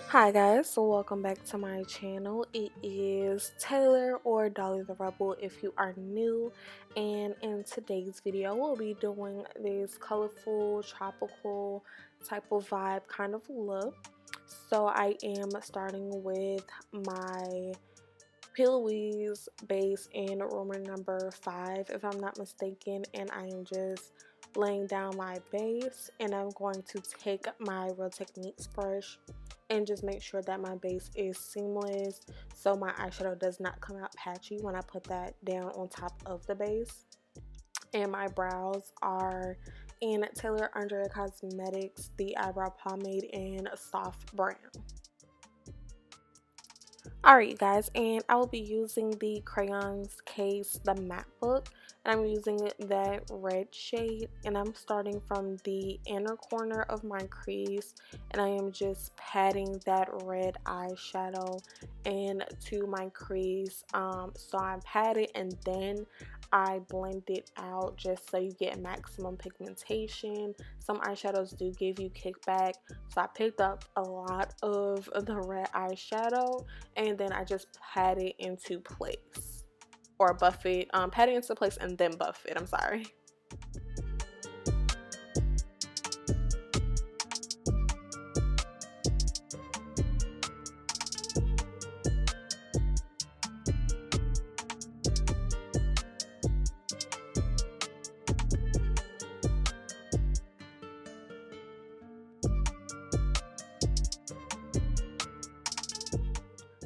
Hi guys, so welcome back to my channel. It is Taylor or Dollie the Rebel if you are new, and in today's video we'll be doing this colorful tropical type of vibe kind of look. So I am starting with my Louise base in room number 5 if I'm not mistaken, and I am just laying down my base, and I'm going to take my Real Techniques brush and just make sure that my base is seamless so my eyeshadow does not come out patchy when I put that down on top of the base. And my brows are in Tayler Andrea Cosmetics, the eyebrow pomade in soft brown. Alright guys, and I will be using the Crayons case, the matte book, and I'm using that red shade, and I'm starting from the inner corner of my crease, and I am just patting that red eyeshadow into my crease. So I pat it and then I blend it out just so you get maximum pigmentation. Some eyeshadows do give you kickback, so I picked up a lot of the red eyeshadow and then I just pat it into place, or buff it, pat it into place and then buff it, I'm sorry.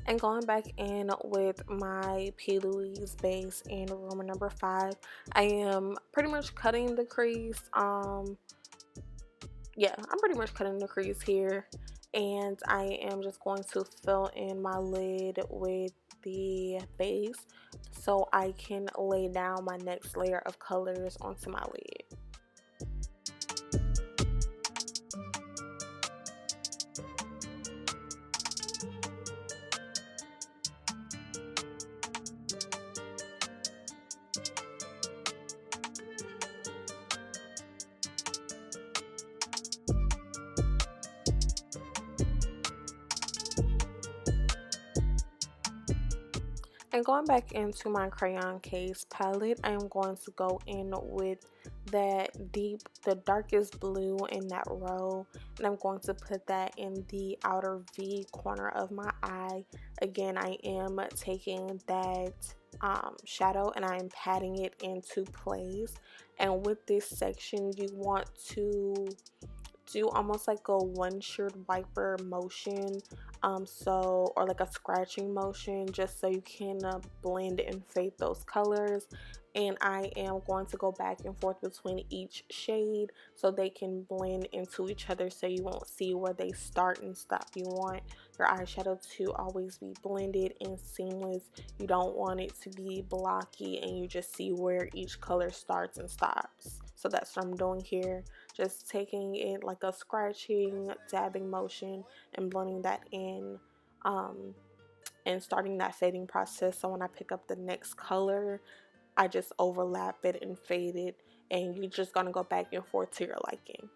And going back in with my P. Louise base in room number 5, I am pretty much cutting the crease. Yeah, I'm pretty much cutting the crease here, and I am just going to fill in my lid with the base so I can lay down my next layer of colors onto my lid. And going back into my crayon case palette, I am going to go in with the darkest blue in that row, and I'm going to put that in the outer V corner of my eye. Again, I am taking that shadow and I am patting it into place. And with this section, you want to do almost like a windshield wiper motion, or like a scratching motion, just so you can blend and fade those colors. And I am going to go back and forth between each shade so they can blend into each other, so you won't see where they start and stop. You want your eyeshadow to always be blended and seamless. You don't want it to be blocky and you just see where each color starts and stops. So that's what I'm doing here, just taking it like a scratching, dabbing motion and blending that in, and starting that fading process. So when I pick up the next color, I just overlap it and fade it, and you're just gonna go back and forth to your liking.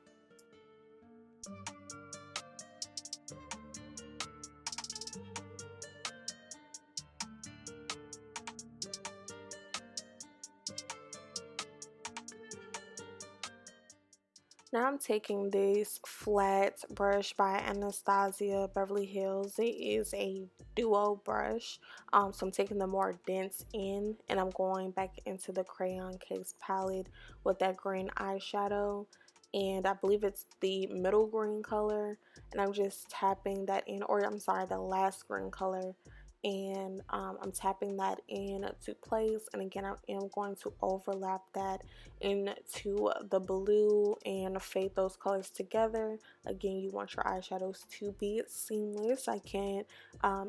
Now I'm taking this flat brush by Anastasia Beverly Hills. It is a duo brush, so I'm taking the more dense end, and I'm going back into the crayon case palette with that green eyeshadow, and I believe it's the middle green color, and I'm just tapping that in, or I'm sorry, the last green color, and I'm tapping that into place. And again, I am going to overlap that into the blue and fade those colors together. Again, you want your eyeshadows to be seamless. I can't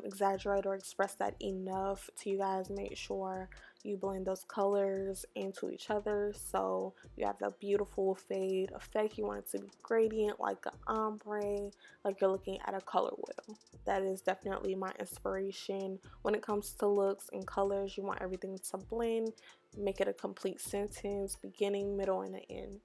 exaggerate or express that enough to you guys. Make sure you blend those colors into each other so you have a beautiful fade effect. You want it to be gradient, like an ombre, like you're looking at a color wheel. That is definitely my inspiration when it comes to looks and colors. You want everything to blend, make it a complete sentence, beginning, middle, and an end.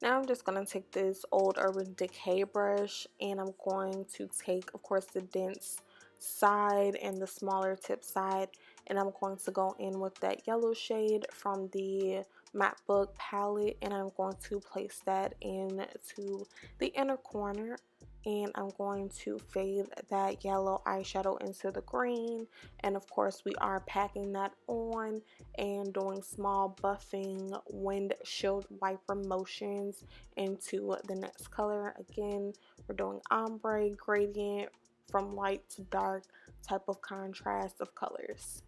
Now I'm just going to take this Old Urban Decay brush, and I'm going to take, of course, the dense side and the smaller tip side, and I'm going to go in with that yellow shade from the MacBook palette, and I'm going to place that into the inner corner, and I'm going to fade that yellow eyeshadow into the green, and of course we are packing that on and doing small buffing windshield wiper motions into the next color. Again, we're doing ombre gradient from light to dark type of contrast of colors.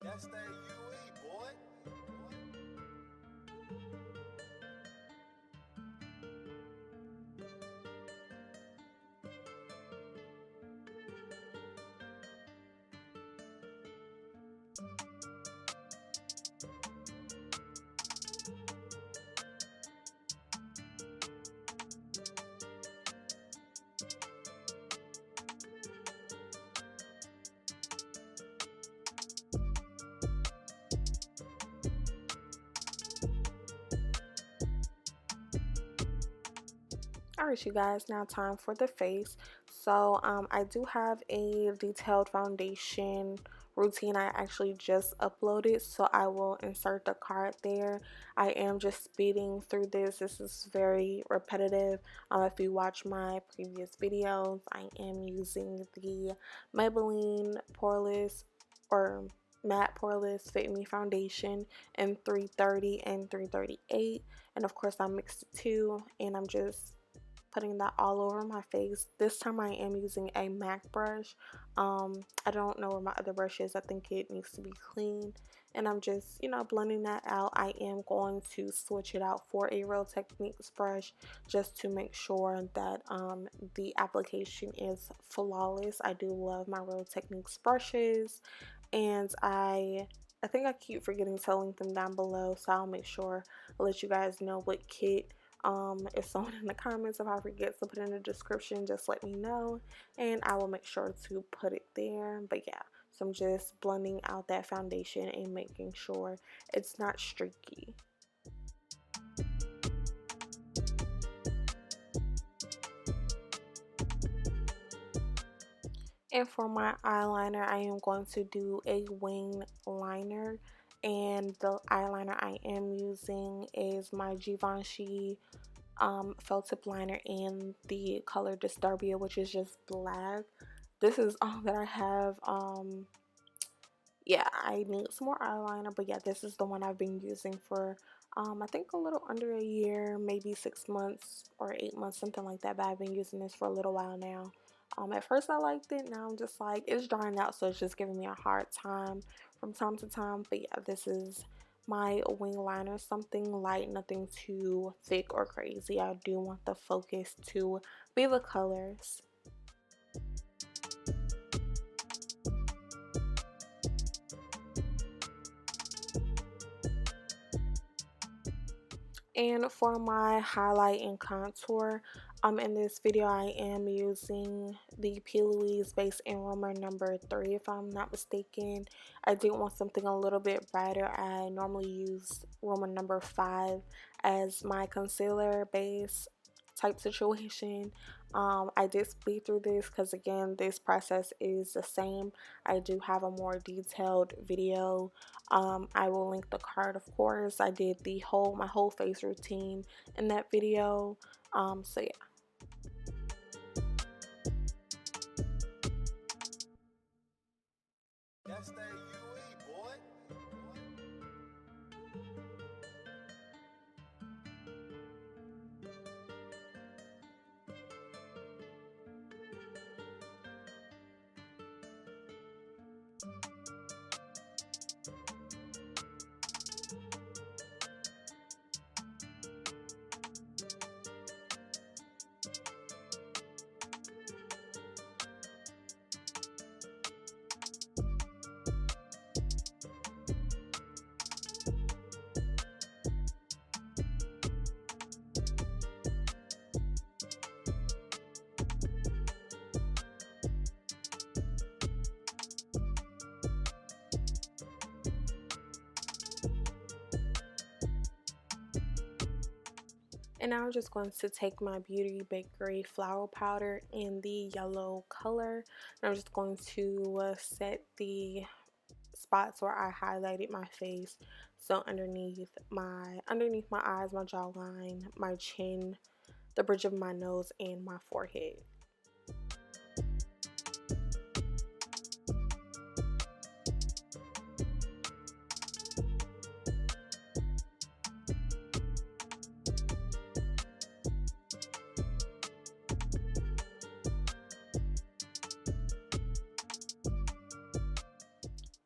That's that UE, boy. Alright, you guys, now time for the face. So I do have a detailed foundation routine I actually just uploaded, so I will insert the card there. I am just speeding through this. This is very repetitive. If you watch my previous videos, I am using the Maybelline Poreless or Matte Poreless Fit Me foundation in 330 and 338, and of course I mixed the two, and I'm just putting that all over my face. This time I am using a MAC brush. I don't know where my other brush is. I think it needs to be clean. And I'm just, blending that out. I am going to switch it out for a Real Techniques brush just to make sure that the application is flawless. I do love my Real Techniques brushes, and I think I keep forgetting to link them down below, so I'll make sure I'll let you guys know what kit. If someone in the comments, if I forget to put in the description, just let me know and I will make sure to put it there. But yeah, so I'm just blending out that foundation and making sure it's not streaky. And for my eyeliner, I am going to do a wing liner, and the eyeliner I am using is my Givenchy felt tip liner in the color Disturbia, which is just black. This is all that I have. Yeah, I need some more eyeliner, but yeah, this is the one I've been using for I think a little under a year, maybe 6 months or 8 months, something like that. But I've been using this for a little while now. At first I liked it. Now I'm just like, it's drying out, so it's just giving me a hard time from time to time. But yeah, this is my wing liner, something light, nothing too thick or crazy. I do want the focus to be the colors. And for my highlight and contour, in this video I am using the Louise base in Romer number 3, if I'm not mistaken. I did want something a little bit brighter. I normally use Romer number 5 as my concealer base type situation. I did speed through this because again, this process is the same. I do have a more detailed video. I will link the card, of course. I did my whole face routine in that video. So yeah. That's that UE, boy. And now I'm just going to take my Beauty Bakerie flower powder in the yellow color, and I'm just going to set the spots where I highlighted my face. So underneath my eyes, my jawline, my chin, the bridge of my nose, and my forehead.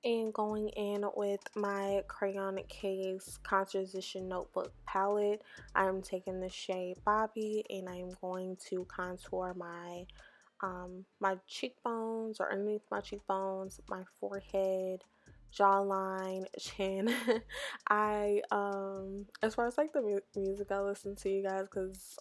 And going in with my Crayon Case Contoursition Notebook Palette, I'm taking the shade Bobby, and I'm going to contour my my cheekbones, or underneath my cheekbones, my forehead, jawline, chin. I as far as like the music I listen to, you guys, because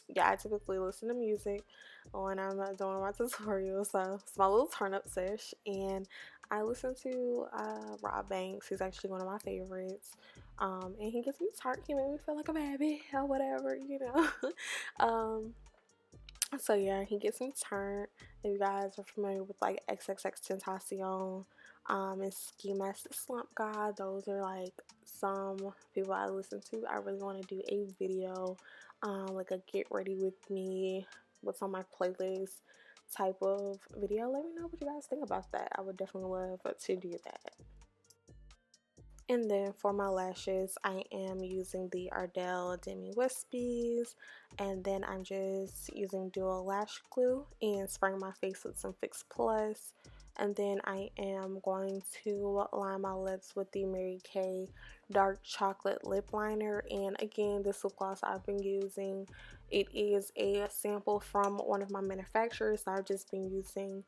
yeah, I typically listen to music when I'm not doing my tutorials, so it's my little turn up sesh. And I listen to Rob Banks. He's actually one of my favorites. And he gets me tart. He made me feel like a baby or whatever, you know. um, so yeah, he gets me turned. If you guys are familiar with like XXX and Ski Mask the Slump God, those are like some people I listen to. I really want to do a video, like a get ready with me, what's on my playlist type of video. Let me know what you guys think about that. I would definitely love to do that. And then for my lashes, I am using the Ardell Demi Whispies, and then I'm just using dual lash glue and spraying my face with some Fix Plus. And then I am going to line my lips with the MaryKay Dark Chocolate Lip Liner. And again, this lip gloss I've been using, it is a sample from one of my manufacturers. I've just been using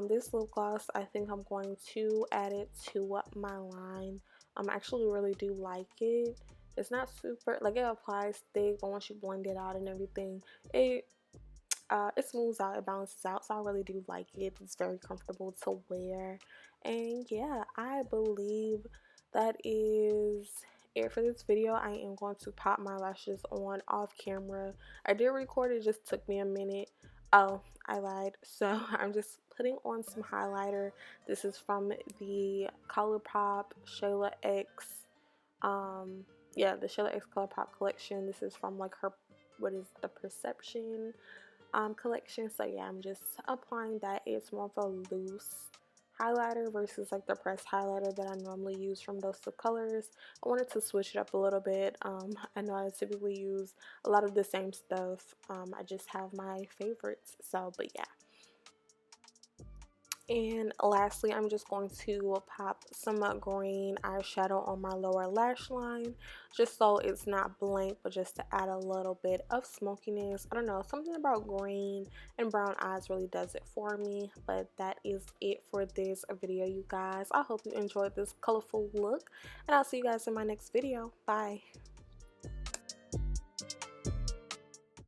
this lip gloss. I think I'm going to add it to my line. I actually really do like it. It's not super, like, it applies thick, but once you blend it out and everything, it smooths out, it balances out. So I really do like it. It's very comfortable to wear. And yeah, I believe that is it for this video. I am going to pop my lashes on off camera. I did record, it just took me a minute. Oh, I lied. So I'm just putting on some highlighter. This is from the ColourPop Shayla X. Yeah, the Shayla X ColourPop collection. This is from like her, what is the Perception collection. So yeah, I'm just applying that. It's more of a loose highlighter versus like the pressed highlighter that I normally use from those two colors. I wanted to switch it up a little bit. I know I typically use a lot of the same stuff. I just have my favorites. So, but yeah. And lastly, I'm just going to pop some green eyeshadow on my lower lash line, just so it's not blank, but just to add a little bit of smokiness. I don't know, something about green and brown eyes really does it for me. But that is it for this video, you guys. I hope you enjoyed this colorful look, and I'll see you guys in my next video. Bye.